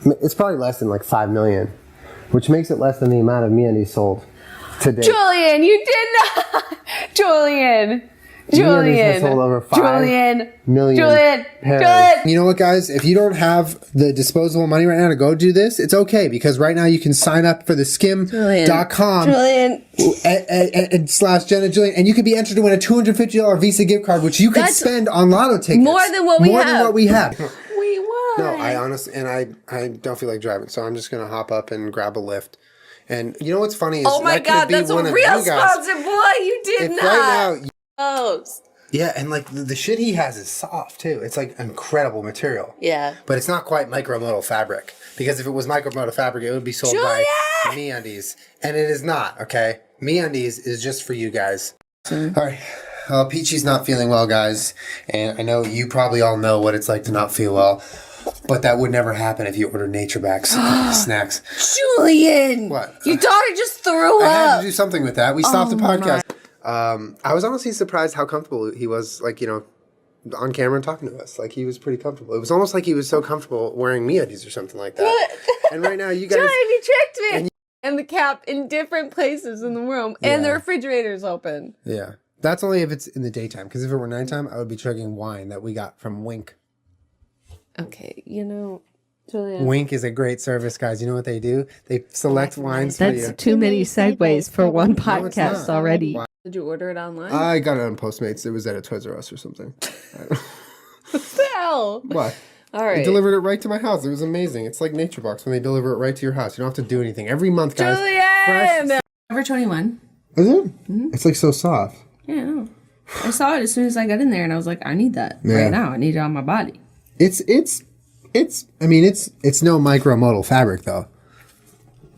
It's probably less than like 5 million, which makes it less than the amount of MeUndies sold today. Julien, you did not. Julien. Has sold over 5 million pairs. You know what, guys? If you don't have the disposable money right now to go do this, it's okay, because right now you can sign up for the skim.com / Jenna Julien, and you could be entered to win a $250 Visa gift card, which you could spend on lotto tickets. More than what we have. We won. No, I honestly, and I don't feel like driving, so I'm just going to hop up and grab a Lyft. And you know what's funny is, oh my God, that's a real sponsor, boy. You did not. Right now, oh. Yeah, and like the shit he has is soft too. It's like incredible material. Yeah. But it's not quite micromodal fabric, because if it was micromodal fabric, it would be sold by MeUndies, and it is not. Okay, MeUndies is just for you guys. All right. Peachy's not feeling well, guys, and I know you probably all know what it's like to not feel well. But that would never happen if you ordered NatureBacks snacks. Julien! What? Your daughter just threw up. I had to do something with that. We stopped the podcast. I was honestly surprised how comfortable he was, like, you know, on camera and talking to us. Like, he was pretty comfortable. It was almost like he was so comfortable wearing MeUndies or something like that. And right now, you guys... Julien, you tricked me! And the cap in different places in the room. Yeah. And the refrigerator's open. Yeah. That's only if it's in the daytime. Because if it were nighttime, I would be chugging wine that we got from Wink. Okay, you know, Julien. Wink is a great service, guys. You know what they do? They select wines for you. That's too many segues for one podcast already. Did you order it online? I got it on Postmates. It was at a Toys R Us or something. What the hell? What? All right. They delivered it right to my house. It was amazing. It's like NatureBox when they deliver it right to your house. You don't have to do anything. Every month, guys. Julien! Forever 21. Is it? Mm-hmm. It's like so soft. Yeah, I know. I saw it as soon as I got in there, and I was like, I need that right now. I need it on my body. It's I mean, it's no micromodal fabric, though.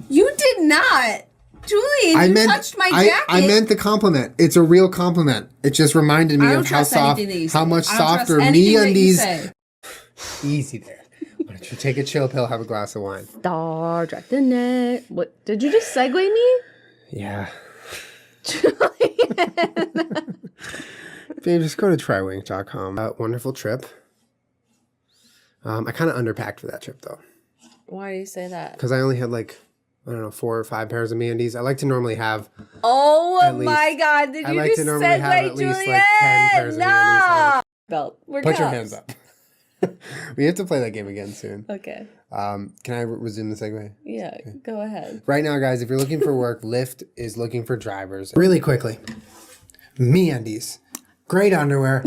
You did not. Julien, you touched my jacket. I meant the compliment. It's a real compliment. It just reminded me of how soft, how much softer MeUndies. Easy there. Why don't you take a chill pill, have a glass of wine. Star Trek the Net. What? Did you just segue me? Yeah. Babe, just go to trywink.com. Wonderful trip. I kind of underpacked for that trip, though. Why do you say that? Because I only had like, I don't know, 4 or 5 pairs of MeUndies. I like to normally have. Oh my God! Did you just segue, Julien? Like 10 pairs of MeUndies. Belt. Put your hands up. We have to play that game again soon. Okay. Can I resume the segue? Yeah, okay. Go ahead. Right now, guys, if you're looking for work, Lyft is looking for drivers. Really quickly, MeUndies, great underwear.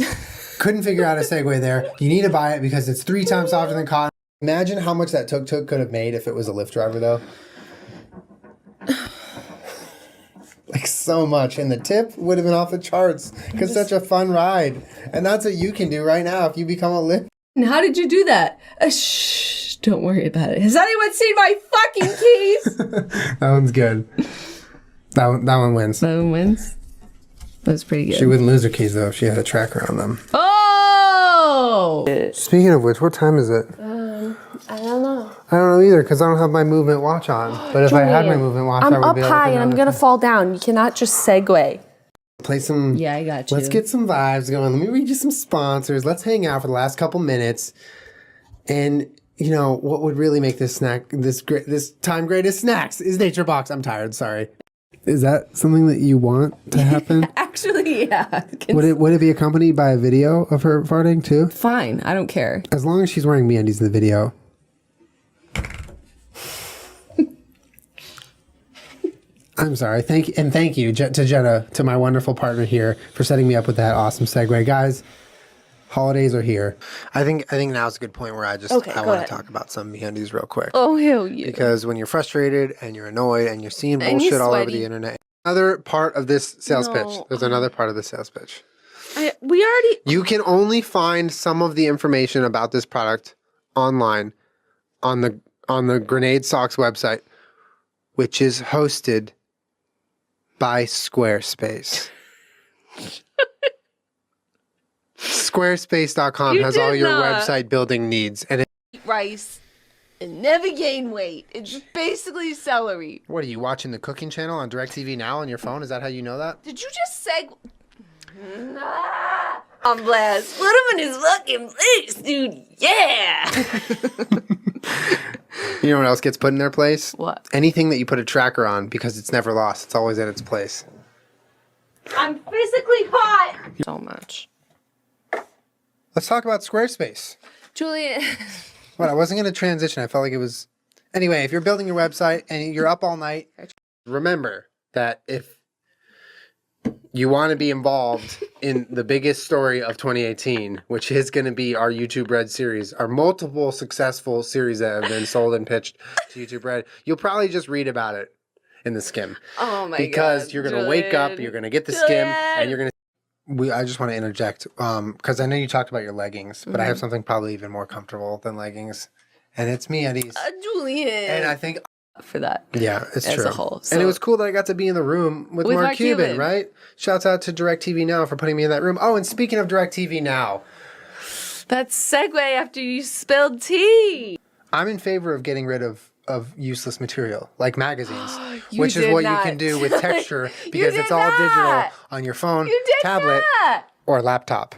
Couldn't figure out a segue there. You need to buy it because it's 3 times softer than cotton. Imagine how much that tuk-tuk could have made if it was a Lyft driver, though. Like, so much. And the tip would have been off the charts because such a fun ride. And that's what you can do right now if you become a Lyft. And how did you do that? Shh, don't worry about it. Has anyone seen my fucking keys? That one's good. That one wins. That one wins? That was pretty good. She wouldn't lose her keys, though, if she had a tracker on them. Oh! Speaking of which, what time is it? I don't know. I don't know either, because I don't have my movement watch on. But if I had my movement watch, I would be able to. I'm up high and I'm going to fall down. You cannot just segue. Play some. Yeah, I got you. Let's get some vibes going. Let me read you some sponsors. Let's hang out for the last couple minutes. And, you know, what would really make this time greatest snacks is NatureBox. I'm tired, sorry. Is that something that you want to happen? Actually, yeah. Would it be accompanied by a video of her farting too? Fine, I don't care. As long as she's wearing MeUndies in the video. I'm sorry. Thank you to Jenna, to my wonderful partner here, for setting me up with that awesome segue. Guys, holidays are here. I think now's a good point where I want to talk about some MeUndies real quick. Oh, hell yeah. Because when you're frustrated and you're annoyed and you're seeing bullshit all over the internet. Another part of this sales pitch. There's another part of the sales pitch. You can only find some of the information about this product online on the Grenade Socks website, which is hosted by Squarespace. Squarespace.com has all your website building needs. And eat rice and never gain weight. It's basically celery. What, are you watching the cooking channel on DirecTV Now on your phone? Is that how you know that? Did you just I'm blessed. Put him in his fucking place, dude. Yeah. You know what else gets put in their place? What? Anything that you put a tracker on, because it's never lost. It's always at its place. I'm physically hot. So much. Let's talk about Squarespace. Julien. What? I wasn't going to transition. I felt like it was... Anyway, if you're building your website and you're up all night, remember that if you want to be involved in the biggest story of 2018, which is going to be our YouTube Red series, our multiple successful series that have been sold and pitched to YouTube Red, you'll probably just read about it in the skim. Oh my god. Because you're going to wake up, you're going to get the skim, and you're going to... I just want to interject, because I know you talked about your leggings, but I have something probably even more comfortable than leggings, and it's MeUndies. Julien. And I think... For that. Yeah, it's as true. A whole. So, and it was cool that I got to be in the room with Mark Cuban, right? Shouts out to DirecTV Now for putting me in that room. Oh, and speaking of DirecTV Now. That segue after you spilled tea. I'm in favor of getting rid of useless material, like magazines, which is what you can do with texture because it's all digital on your phone, tablet, or laptop.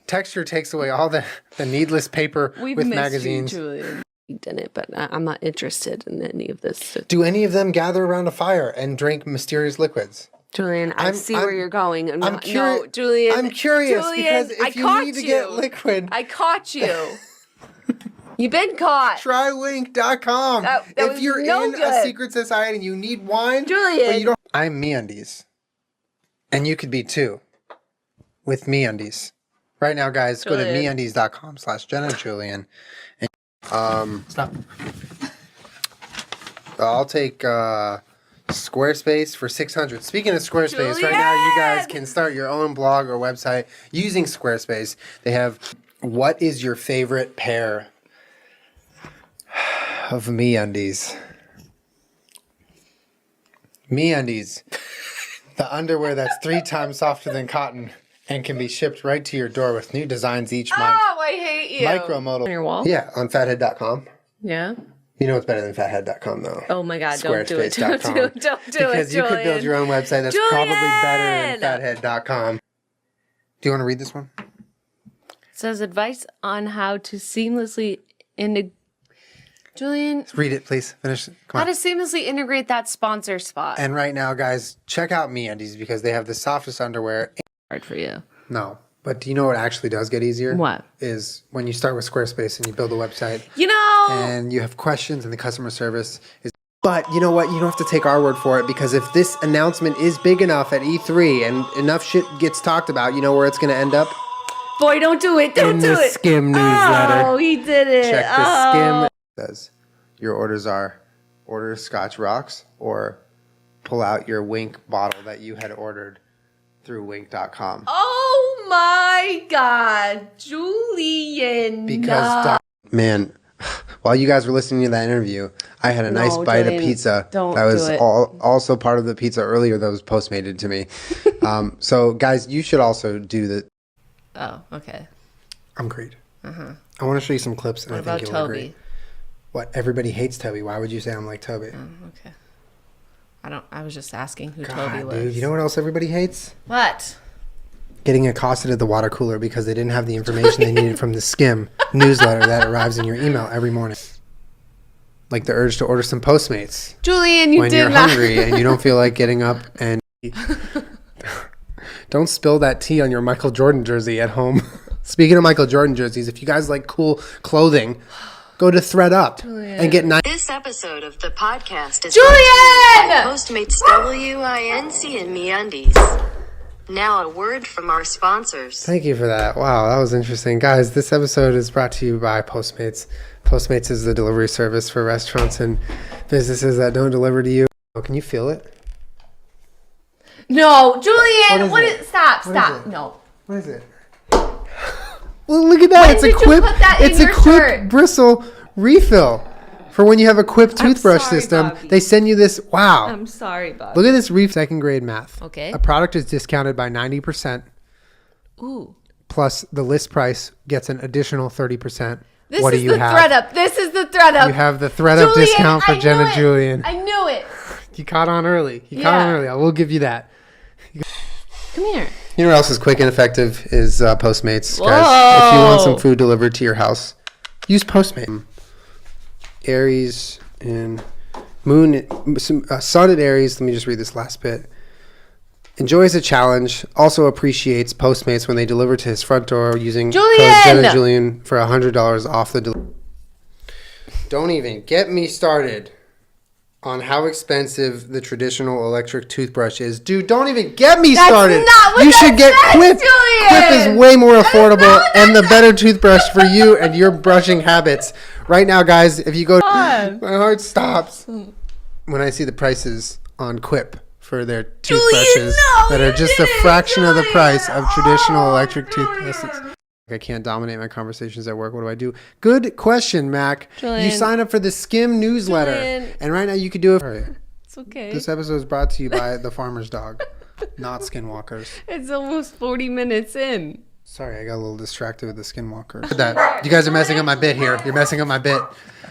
Texture takes away all the needless paper with magazines. Julian. Didn't, but I'm not interested in any of this. Do any of them gather around a fire and drink mysterious liquids? Julian, I see where you're going. I'm curious. No, Julian. I'm curious Julian, because if you need to get liquid, I caught you. You've been caught. Trywink.com. If you're in a secret society and you need wine, Julian. But you don't. I'm MeUndies, and you could be too, with MeUndies. Right now, guys, go to MeUndies.com/JennaJulien. Stop. I'll take Squarespace for $600. Speaking of Squarespace, right now you guys can start your own blog or website using Squarespace. They have what is your favorite pair of MeUndies? MeUndies, the underwear that's 3 times softer than cotton and can be shipped right to your door with new designs each month. Oh, I hate you. Micromodal. On your wall? Yeah, on fathead.com. Yeah. You know what's better than fathead.com though? Oh my god, don't do it. Don't do it. Don't do because it, you could build your own website that's probably better than fathead.com. Do you want to read this one? It says advice on how to seamlessly integrate. Julian. Read it, please. Finish it. Come on. How to seamlessly integrate that sponsor spot. And right now, guys, check out MeUndies because they have the softest underwear. Hard for you. No. But do you know what actually does get easier? What? Is when you start with Squarespace and you build a website. You know! And you have questions and the customer service is... But you know what? You don't have to take our word for it because if this announcement is big enough at E3 and enough shit gets talked about, you know where it's going to end up? Boy, don't do it. Don't do it. In the Skim newsletter. Oh, he did it. Check the Skim. It says your orders are order Scotch Rocks or pull out your Wink bottle that you had ordered through wink.com. Oh my god, Julien. Because, man, while you guys were listening to that interview, I had a nice bite of pizza. Don't that was do it. Also part of the pizza earlier that was Postmated to me. So, guys, you should also do the... Oh, okay. I'm great. I want to show you some clips, and What I think about you'll Toby? agree. What? Everybody hates Toby. Why would you say I'm like Toby? Okay. I was just asking who God, Toby was. dude, you know what else everybody hates? What? Getting accosted at the water cooler because they didn't have the information they needed from the Skim newsletter that arrives in your email every morning. Like the urge to order some Postmates. Julien, you when did you're not. hungry and you don't feel like getting up and... Don't spill that tea on your Michael Jordan jersey at home. Speaking of Michael Jordan jerseys, if you guys like cool clothing, go to ThreadUp and get nice... This episode of the podcast is Julien! by Postmates WINC and MeUndies. Now a word from our sponsors. Thank you for that. Wow, that was interesting. Guys, this episode is brought to you by Postmates. Postmates is the delivery service for restaurants and businesses that don't deliver to you. Oh, can you feel it? No, Julien! What is it? Stop, What stop. is it? No. What is it? Well, look at that. When It's did a you Quip. put that in It's a your Quip shirt? bristle refill for when you have a Quip toothbrush sorry, system. Bobby. They send you this. Wow. I'm sorry, Bob. Look at this second grade math. Okay. A product is discounted by 90%. Ooh. Plus the list price gets an additional 30%. This What is do you the have? ThreadUp. This is the ThreadUp. You have the ThreadUp Julien, discount for I Jenna knew it. Julien. I knew it. You caught on early. You caught on early. I will give you that. Come here. You know what else is quick and effective is Postmates, Whoa. guys. If you want some food delivered to your house, use Postmates. Aries and Moon, Sun at Aries. Let me just read this last bit. Enjoys a challenge. Also appreciates Postmates when they deliver to his front door using code Jenna Julien for $100 off the delivery. Don't even get me started on how expensive the traditional electric toothbrush is. Dude, don't even get me started. Not what you that should get says, Quip. Julien. Quip is way more affordable and the better toothbrush for you and your brushing habits. Right now, guys, if you go, my heart stops when I see the prices on Quip for their toothbrushes that are just a fraction of the price of traditional electric toothbrushes. I can't dominate my conversations at work. What do I do? Good question, Mac. Julien. You sign up for the Skim newsletter, Julien. and right now you could do it. All right. It's okay. This episode is brought to you by the Farmer's Dog, not Skinwalkers. It's almost 40 minutes in. Sorry, I got a little distracted with the Skinwalkers. That you guys are messing up my bit here. You're messing up my bit.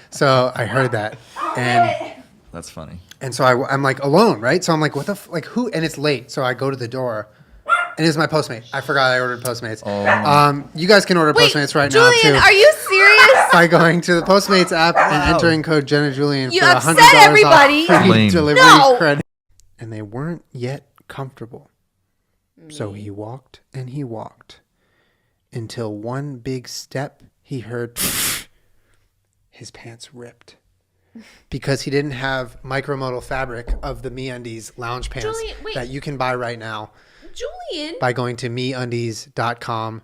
So I heard that, and that's funny. And so I'm like alone, right? So I'm like, what the like who? And it's late, so I go to the door. And it's my Postmate. I forgot I ordered Postmates. You guys can order Postmates right now too. Julien, are you serious? By going to the Postmates app and entering code Jenna Julien for upset $100 everybody. off free Lame. delivery credit. And they weren't yet comfortable. So he walked and he walked until one big step he heard his pants ripped. Because he didn't have micromodal fabric of the MeUndies lounge pants Julien, wait. that you can buy right now. Julien. By going to meundies.com.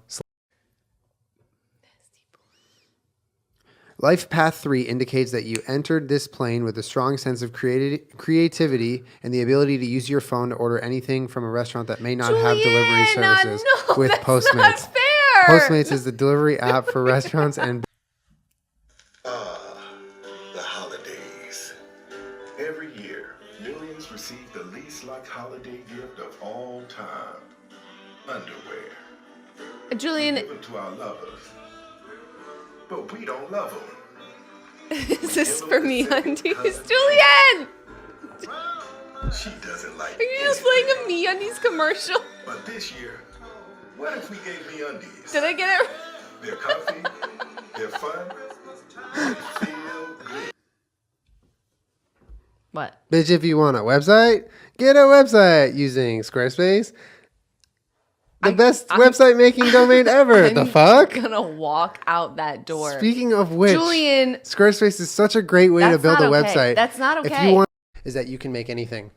Life Path 3 indicates that you entered this plane with a strong sense of creativity and the ability to use your phone to order anything from a restaurant that may not have delivery services with Postmates. Not fair. Postmates is the delivery app for restaurants and the holidays. Every year, millions receive the least like holiday gift of all time. Underwear. Julien, Given to our lovers. But we don't love them. is this for MeUndies? Julien! She doesn't like Are you just playing a MeUndies commercial? But this year, what if we gave MeUndies? Did I get it? They're comfy, they're fun, they feel good. What? bitch, if you want a website, get a website using Squarespace. The best website making domain ever. The fuck? I'm gonna walk out that door. Speaking of which, Julien, Squarespace is such a great way to that's build a not okay. website. That's not If okay. you want, is that you can make anything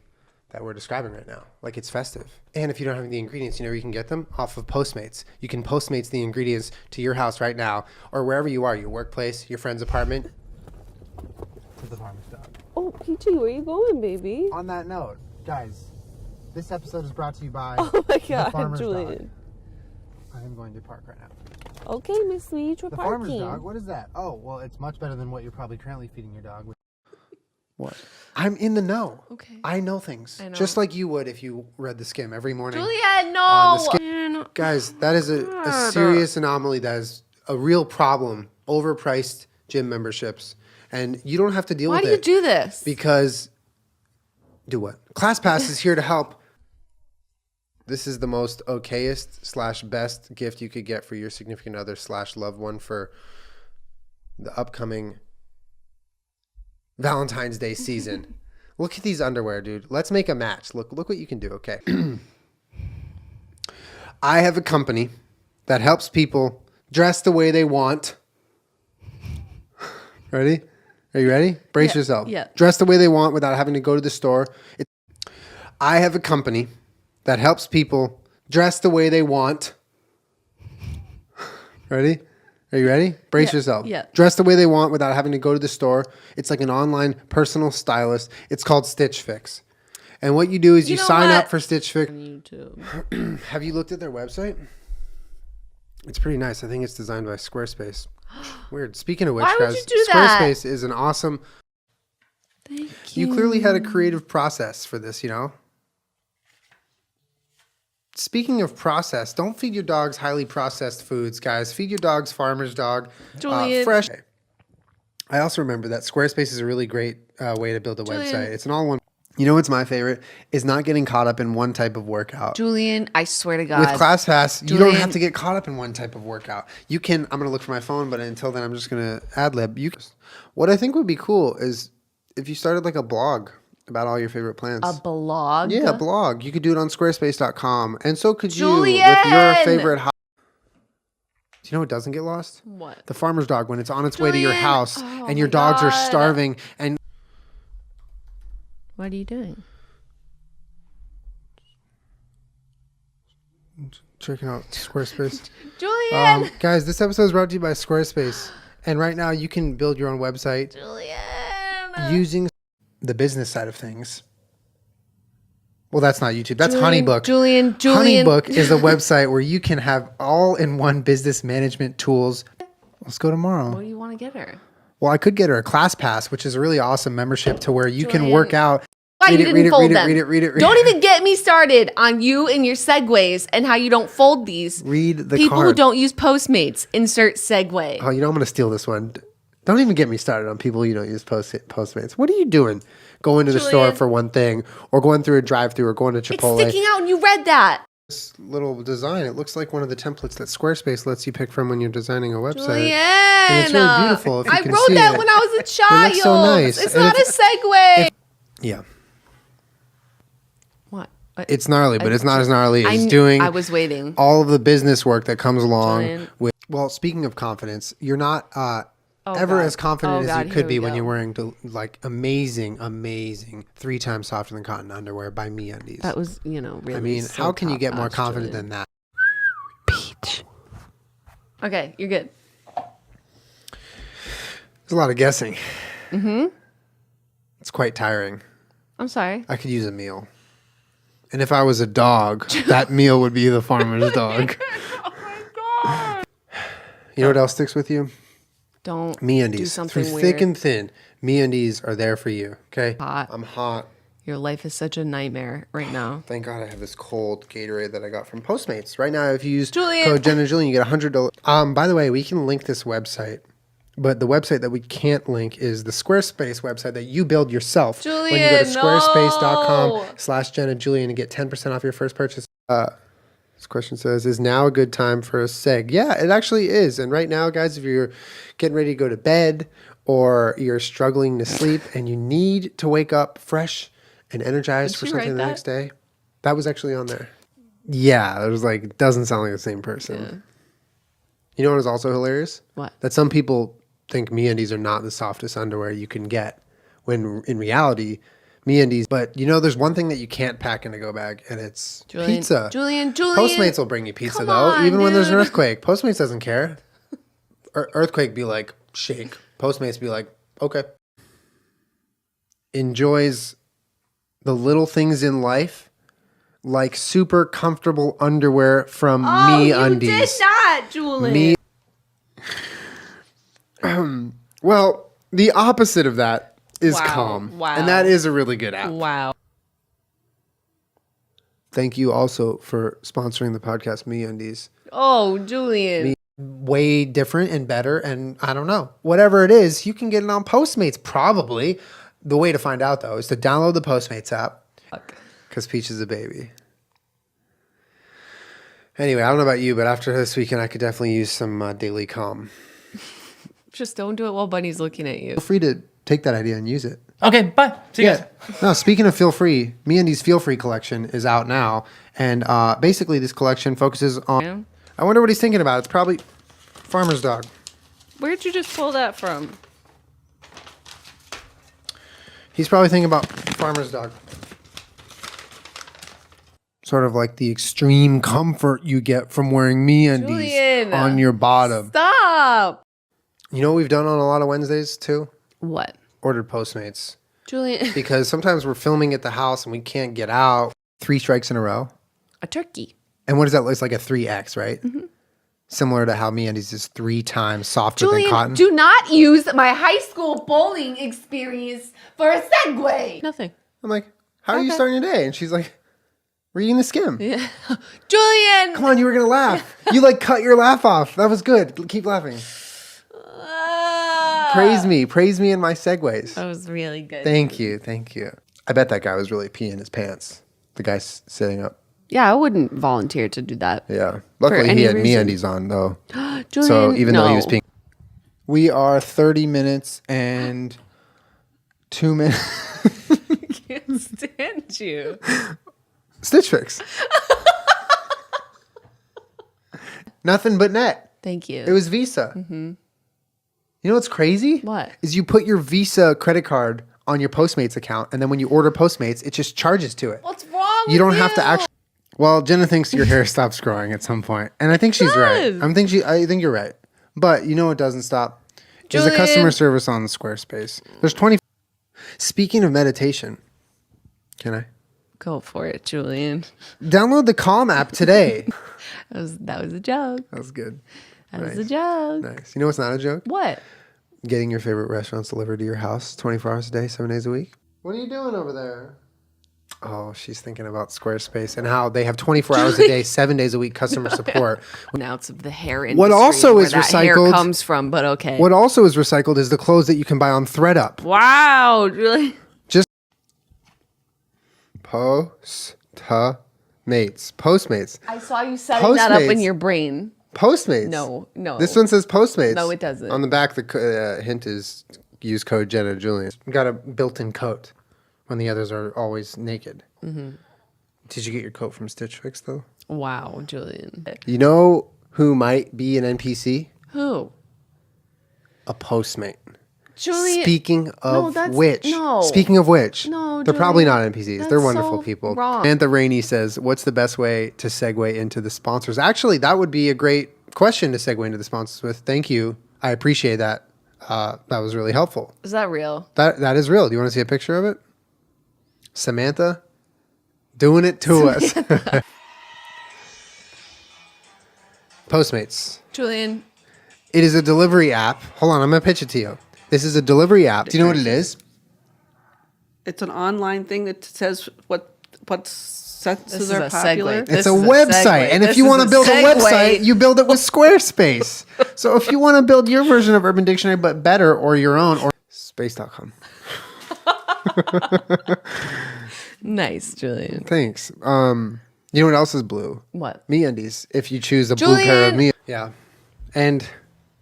that we're describing right now. Like it's festive. And if you don't have the ingredients, you know where you can get them? Off of Postmates. You can Postmates the ingredients to your house right now or wherever you are, your workplace, your friend's apartment. To the Farmer's Dog. Oh, Peachy, where you going, baby? On that note, guys, this episode is brought to you by Oh my the God, Farmer's Dog. Julien. I am going to park right now. Okay, Miss Sweet, we're The parking. Farmer's Dog? What is that? Oh, well, it's much better than what you're probably currently feeding your dog. What? I'm in the know. Okay. I know things. I know. Just like you would if you read the Skim every morning. Julien, no. On the Skim. Guys, that is a serious anomaly. That is a real problem. Overpriced gym memberships. And you don't have to deal Why with it. do you do this? Because, do what? ClassPass is here to help. This is the most okayest / best gift you could get for your significant other / loved one for the upcoming Valentine's Day season. Look at these underwear, dude. Let's make a match. Look what you can do, okay? I have a company that helps people dress the way they want. Ready? Are you ready? Brace yourself. Yeah. Dress the way they want without having to go to the store. I have a company that helps people dress the way they want. Ready? Are you ready? Brace yourself. Yeah. Dress the way they want without having to go to the store. It's like an online personal stylist. It's called Stitch Fix. And what you do is you know sign what? up for Stitch Fix. YouTube. Have you looked at their website? It's pretty nice. I think it's designed by Squarespace. Weird. Speaking of which, Why would guys, you do that? Squarespace is an awesome... Thank You clearly had a creative process for this, you know? Speaking of process, don't feed your dogs highly processed foods, guys. Feed your dogs Farmer's Dog. Julien. Fresh. I also remember that Squarespace is a really great way to build a website. It's an all-in-one. You know what's my favorite? Is not getting caught up in one type of workout. Julien, I swear to God. With ClassPass, you don't have to get caught up in one type of workout. You can, I'm going to look for my phone, but until then, I'm just going to ad-lib. What I think would be cool is if you started like a blog about all your favorite plants. A blog? Yeah, a blog. You could do it on squarespace.com. And so could Julien! you with your favorite Do you know what doesn't get lost? What? The farmer's dog when it's on its way to your house and your dogs are starving and... What are you doing? Checking out Squarespace. Julien! Guys, this episode is brought to you by Squarespace. And right now you can build your own website using the business side of things. Well, that's not YouTube. That's HoneyBook. Julien. HoneyBook is a website where you can have all-in-one business management tools. Let's go tomorrow. What do you want to get her? Well, I could get her a ClassPass, which is a really awesome membership to where you can work out. Why you didn't fold them? Read it. Don't even get me started on you and your segues and how you don't fold these. Read the People card. who don't use Postmates, insert segue. Oh, you know I'm going to steal this one. Don't even get me started on people who don't use Postmates. What are you doing? Going to the store for one thing, or going through a drive-thru, or going to Chipotle. It's sticking out and you read that. This little design, it looks like one of the templates that Squarespace lets you pick from when you're designing a website. Julien, And it's really beautiful if you I can wrote see that it. when I was a child. It looks so nice. It's And not a segue. Yeah. What? It's gnarly, but it's not as gnarly as doing I was waiting. all of the business work that comes along Julien. with... Well, speaking of confidence, you're not... ever as confident as you could be when you're wearing like amazing 3 times softer than cotton underwear by MeUndies. That was, really. I mean, so how can you get more top-notch, confident Julien. than that? Peach. Okay, you're good. There's a lot of guessing. Mm-hmm. It's quite tiring. I'm sorry. I could use a meal. And if I was a dog, that meal would be the farmer's dog. Oh my God. You know what else sticks with you? Don't MeUndies. do something Through weird. thick and thin, MeUndies are there for you. Okay? Hot. I'm hot. Your life is such a nightmare right now. Thank God I have this cold Gatorade that I got from Postmates. Right now, if you use Julien. code Jenna Julien, you get $100. By the way, we can link this website, but the website that we can't link is the Squarespace website that you build yourself. When you go to squarespace.com/Jenna Julien and get 10% off your first purchase. This question says, is now a good time for a seg? Yeah, it actually is. And right now, guys, if you're getting ready to go to bed or you're struggling to sleep and you need to wake up fresh and energized for something the next day, that was actually on there. Yeah, it was like, doesn't sound like the same person. Yeah. You know what is also hilarious? What? That some people think MeUndies are not the softest underwear you can get, when in reality, MeUndies. But there's one thing that you can't pack in a go bag, and it's pizza. Julien. Postmates will bring you pizza Come though, on, even when there's an dude. earthquake. Postmates doesn't care. Earthquake be like, shake. Postmates be like, okay. Enjoys the little things in life, like super comfortable underwear from MeUndies. You did not, Julien. Well, the opposite of that is Calm. Wow. And that is a really good app. Wow. Thank you also for sponsoring the podcast, MeUndies. Oh, Julien. Way different and better, and I don't know. Whatever it is, you can get it on Postmates, probably. The way to find out, though, is to download the Postmates app. Because Peach is a baby. Anyway, I don't know about you, but after this weekend, I could definitely use some daily calm. Just don't do it while Bunny's looking at you. Feel free to take that idea and use it. Okay, bye. See you guys. No, speaking of Feel Free, MeUndies Feel Free collection is out now. And basically, this collection focuses on... Yeah. I wonder what he's thinking about. It's probably farmer's dog. Where'd you just pull that from? He's probably thinking about farmer's dog. Sort of like the extreme comfort you get from wearing MeUndies Julien, on your bottom. Stop. You know what we've done on a lot of Wednesdays too? What? Ordered Postmates. Julien. Because sometimes we're filming at the house and we can't get out. 3 strikes in a row. A turkey. And what is that? It's like a 3X, right? Mm-hmm. Similar to how MeUndies is 3 times softer than cotton. Do not use my high school bowling experience for a segue. Nothing. I'm like, how are you starting your day? And she's like, reading the skim. Yeah. Julien. Come on, you were going to laugh. You cut your laugh off. That was good. Keep laughing. Praise me and my segues. That was really good. Thank you. I bet that guy was really peeing his pants. The guy sitting up. Yeah, I wouldn't volunteer to do that. Yeah. Luckily, he had MeUndies on, though. Julian, so even though he no. was peeing. We are 30 minutes and 2 minutes. I can't stand you. Stitch Fix. Nothing but net. Thank you. It was Visa. You know what's crazy? What? Is you put your Visa credit card on your Postmates account, and then when you order Postmates, it just charges to it. What's wrong with You don't have to actually... Well, Jenna thinks your hair stops growing at some point, and I think she's right. I think you're right. But you know what doesn't stop? Is the customer service on Squarespace. There's 20... Speaking of meditation, can I? Go for it, Julian. Download the Calm app today. That was a joke. That was good. That was a joke. Nice. You know what's not a joke? What? Getting your favorite restaurants delivered to your house 24 hours a day, 7 days a week. What are you doing over there? Oh, she's thinking about Squarespace and how they have 24 hours a day, 7 days a week customer support. Announced of the hair industry. What also is where that hair recycled comes from, but okay. What also is recycled is the clothes that you can buy on ThreadUp. Wow, really? Just Postmates. I saw you setting that up in Postmates. your brain. Postmates. No. This one says Postmates. No, it doesn't. On the back, the hint is use code Jenna Julian. Got a built-in coat when the others are always naked. Did you get your coat from Stitch Fix, though? Wow, Julian. You know who might be an NPC? Who? A Postmate. Julian. Speaking of No, which, No, they're probably not Julian, NPCs. that's They're wonderful so people. wrong. Samantha Rainey says, what's the best way to segue into the sponsors? Actually, that would be a great question to segue into the sponsors with. Thank you. I appreciate that. That was really helpful. Is that real? That is real. Do you want to see a picture of it? Samantha doing it to us. Postmates. Julian. It is a delivery app. Hold on, I'm going to pitch it to you. This is a delivery app. Do you know what it is? It's an online thing that says what sentences This are is a popular. segue. This It's a is a website. segue. And if This you is want a to build a segue. website, you build it with Squarespace. So if you want to build your version of Urban Dictionary, but better, or your own, or space.com. Nice, Julian. Thanks. You know what else is blue? What? MeUndies. If you choose a blue pair of Julian! Yeah. And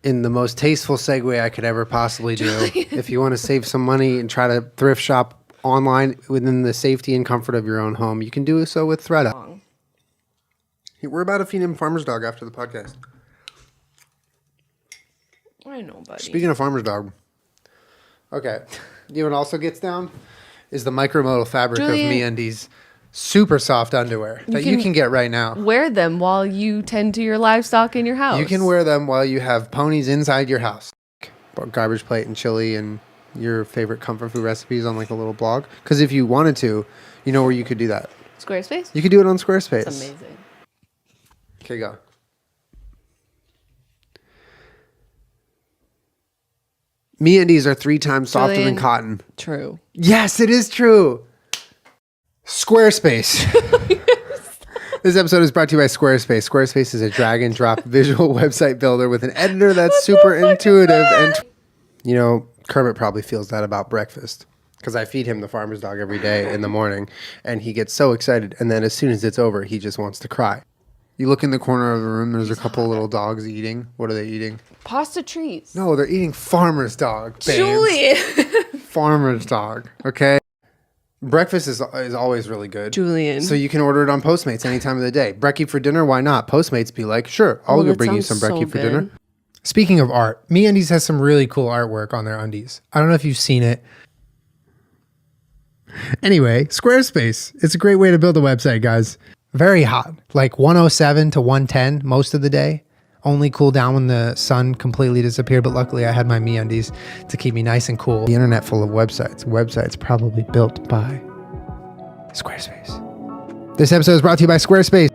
in the most tasteful segue I could ever possibly do, if you want to save some money and try to thrift shop online within the safety and comfort of your own home, you can do so with ThreadUp. We're about to feed him Farmer's Dog after the podcast. I know, buddy. Speaking of Farmer's Dog, okay, you know what also gets down is the micromodal fabric Julian, of MeUndies super soft underwear that you can get right now. Wear them while you tend to your livestock in your house. You can wear them while you have ponies inside your house. Garbage plate and chili and your favorite comfort food recipes on like a little blog. Because if you wanted to, you know where you could do that. Squarespace? You could do it on Squarespace. That's amazing. Okay, go. MeUndies are 3 times softer Julian, than cotton. True. Yes, it is true. Squarespace. This episode is brought to you by Squarespace. Squarespace is a drag and drop visual website builder with an editor that's super intuitive. And, you know, Kermit probably feels that about breakfast because I feed him the farmer's dog every day in the morning and he gets so excited. And then as soon as it's over, he just wants to cry. You look in the corner of the room, there's a couple little dogs eating. What are they eating? Pasta treats. No, they're eating farmer's dog, babes. Julian. Farmer's dog, okay? Breakfast is always really good. Julian. So you can order it on Postmates any time of the day. Brekkie for dinner, why not? Postmates be like, sure, I'll go that bring you sounds some brekkie so for good. dinner. Speaking of art, MeUndies has some really cool artwork on their undies. I don't know if you've seen it. Anyway, Squarespace. It's a great way to build a website, guys. Very hot, like 107 to 110 most of the day. Only cool down when the sun completely disappeared, but luckily I had my MeUndies to keep me nice and cool. The internet full of websites. Websites probably built by Squarespace. This episode is brought to you by Squarespace.